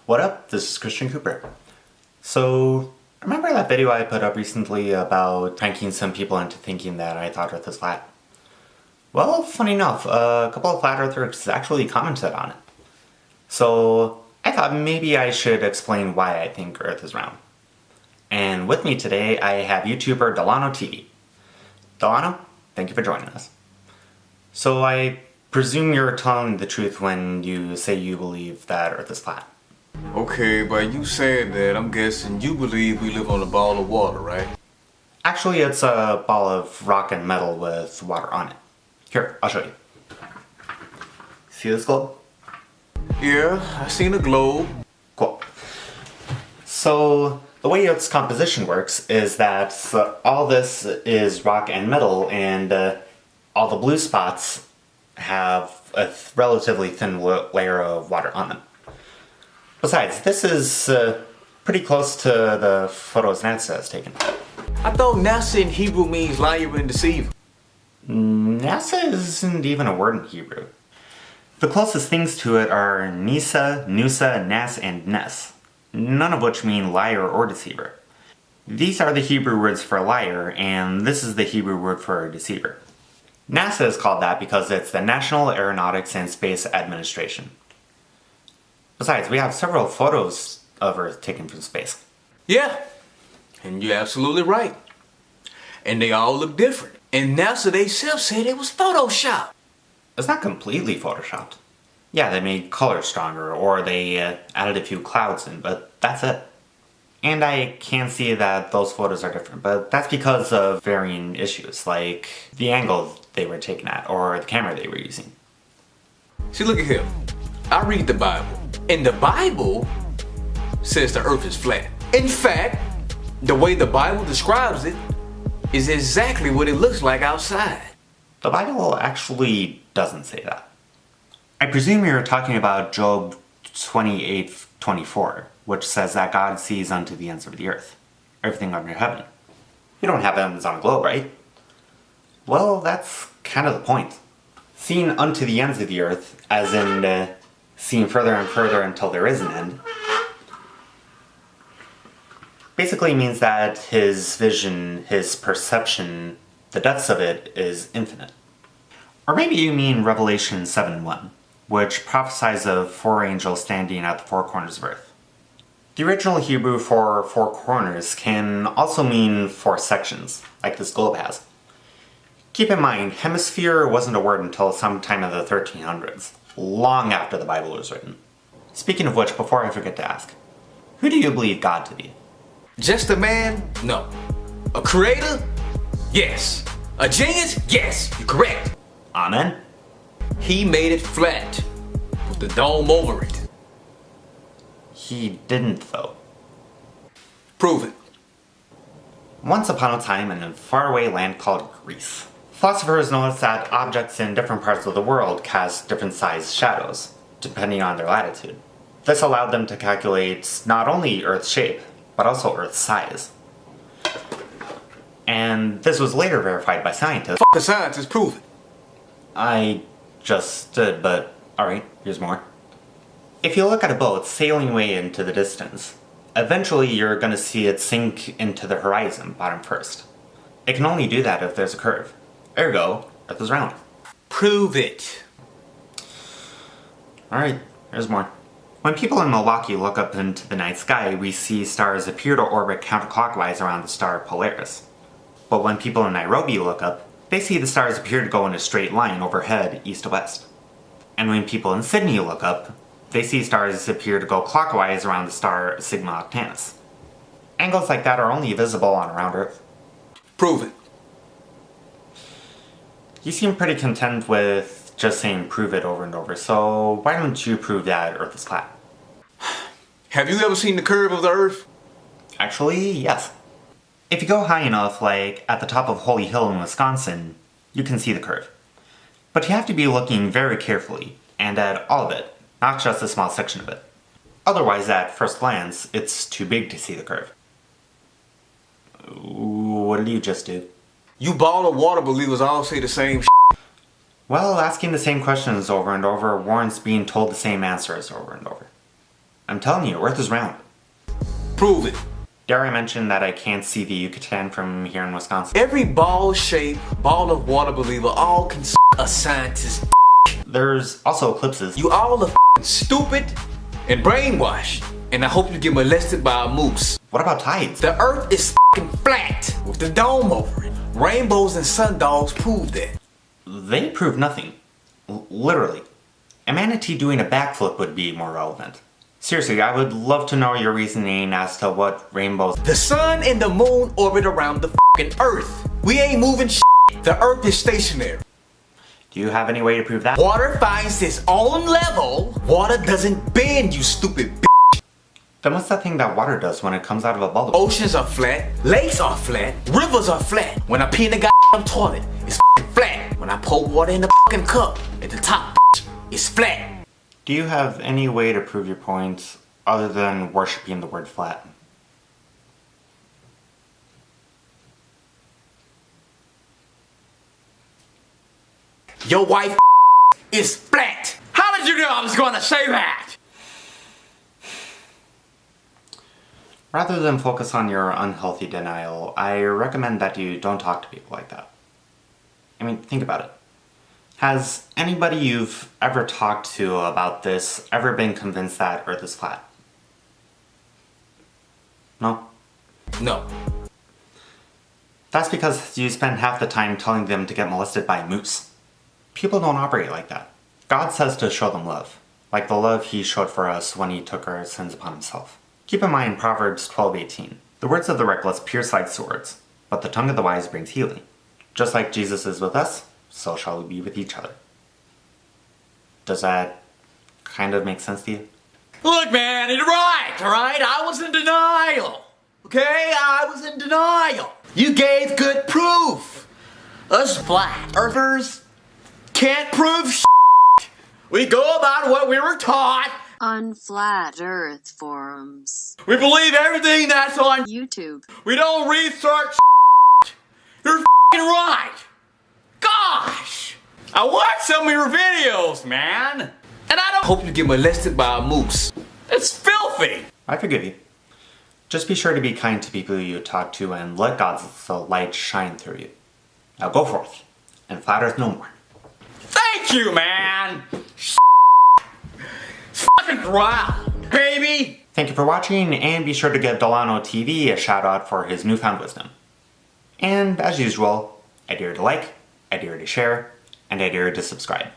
What up? This is Christian Cooper. So, remember that video I put up recently about pranking some people into thinking that I thought Earth is flat? Well, funny enough, a couple of flat earthers actually commented on it. So, I thought maybe I should explain why I think Earth is round. And with me today, I have YouTuber DelanoTV. Delano, thank you for joining us. So I presume you're telling the truth when you say you believe that Earth is flat. Okay, by you saying that, I'm guessing you believe we live on a ball of water, right? Actually, it's a ball of rock and metal with water on it. Here, I'll show you. See this globe? Yeah, I seen a globe. Cool. So, the way its composition works is that all this is rock and metal, and all the blue spots have a relatively thin layer of water on them. Besides, this is pretty close to the photos NASA has taken. I thought NASA in Hebrew means liar and deceiver. NASA isn't even a word in Hebrew. The closest things to it are Nisa, Nusa, Nas, and Nes, none of which mean liar or deceiver. These are the Hebrew words for liar, and this is the Hebrew word for deceiver. NASA is called that because it's the National Aeronautics and Space Administration. Besides, we have several photos of Earth taken from space. Yeah, and you're absolutely right. And they all look different. And NASA themselves said it was Photoshop. It's not completely photoshopped. Yeah, they made colors stronger, or they added a few clouds in, but that's it. And I can see that those photos are different, but that's because of varying issues, like the angle they were taken at, or the camera they were using. See, look at here. I read the Bible, and the Bible says the earth is flat. In fact, the way the Bible describes it is exactly what it looks like outside. The Bible actually doesn't say that. I presume you're talking about Job 28:24, which says that God sees unto the ends of the earth, everything under heaven. You don't have heavens on a globe, right? Well, that's kind of the point. Seeing unto the ends of the earth, as in seeing further and further until there is an end, basically means that his vision, his perception, the depths of it is infinite. Or maybe you mean Revelation 7:1, which prophesies of four angels standing at the four corners of earth. The original Hebrew for four corners can also mean four sections, like this globe has. Keep in mind, hemisphere wasn't a word until sometime in the 1300s, long after the Bible was written. Speaking of which, before I forget to ask, who do you believe God to be? Just a man? No. A creator? Yes. A genius? Yes, you're correct. Amen? He made it flat, with the dome over it. He didn't, though. Prove it. Once upon a time in a faraway land called Greece, philosophers noticed that objects in different parts of the world cast different sized shadows, depending on their latitude. This allowed them to calculate not only Earth's shape, but also Earth's size. And this was later verified by scientists. The scientists prove it. I just did, but alright, here's more. If you look at a boat sailing away into the distance, eventually you're going to see it sink into the horizon bottom first. It can only do that if there's a curve. Ergo, Earth is round. Prove it. Alright, here's more. When people in Milwaukee look up into the night sky, we see stars appear to orbit counterclockwise around the star Polaris. But when people in Nairobi look up, they see the stars appear to go in a straight line overhead, east to west. And when people in Sydney look up, they see stars appear to go clockwise around the star Sigma Octantis. Angles like that are only visible on a round Earth. Prove it. You seem pretty content with just saying prove it over and over, so why don't you prove that Earth is flat? Have you ever seen the curve of the earth? Actually, yes. If you go high enough, like at the top of Holy Hill in Wisconsin, you can see the curve. But you have to be looking very carefully, and at all of it, not just a small section of it. Otherwise, at first glance, it's too big to see the curve. What did you just do? You ball of water believers all say the same Well, asking the same questions over and over warrants being told the same answers over and over. I'm telling you, Earth is round. Prove it. Dare I mention that I can't see the Yucatan from here in Wisconsin? Every ball-shaped ball of water believer all can a scientist. There's also eclipses. You all are stupid and brainwashed, and I hope you get molested by a moose. What about tides? The Earth is flat with the dome over it. Rainbows and sundogs prove that. They prove nothing. Literally. A manatee doing a backflip would be more relevant. Seriously, I would love to know your reasoning as to what rainbows... The sun and the moon orbit around the Earth. We ain't moving shit. The Earth is stationary. Do you have any way to prove that? Water finds its own level. Water doesn't bend, you stupid bitch. Then what's that thing that water does when it comes out of a bubble? Oceans are flat, lakes are flat, rivers are flat. When I pee in the goddamn toilet, it's flat. When I pour water in the cup, at the top, it's flat. Do you have any way to prove your point other than worshipping the word flat? Your wife is flat. How did you know I was going to say that? Rather than focus on your unhealthy denial, I recommend that you don't talk to people like that. I mean, think about it. Has anybody you've ever talked to about this ever been convinced that Earth is flat? No? No. That's because you spend half the time telling them to get molested by a moose. People don't operate like that. God says to show them love, like the love He showed for us when He took our sins upon Himself. Keep in mind Proverbs 12:18. The words of the reckless pierce like swords, but the tongue of the wise brings healing. Just like Jesus is with us, so shall we be with each other. Does that kind of make sense to you? Look, man, you're right, alright? I was in denial. Okay? I was in denial. You gave good proof. Us flat earthers can't prove shit. We go about what we were taught. On Flat Earth forums. We believe everything that's on YouTube. We don't research shit. You're f***ing right. Gosh! I watch some of your videos, man. And I don't hope you get molested by a moose. It's filthy. I forgive you. Just be sure to be kind to people you talk to and let God's light shine through you. Now go forth, and flat earth no more. Thank you, man. It's fucking round, baby. Thank you for watching, and be sure to give DelanoTV a shout out for his newfound wisdom. And as usual, I dare to like, I dare to share, and I dare to subscribe.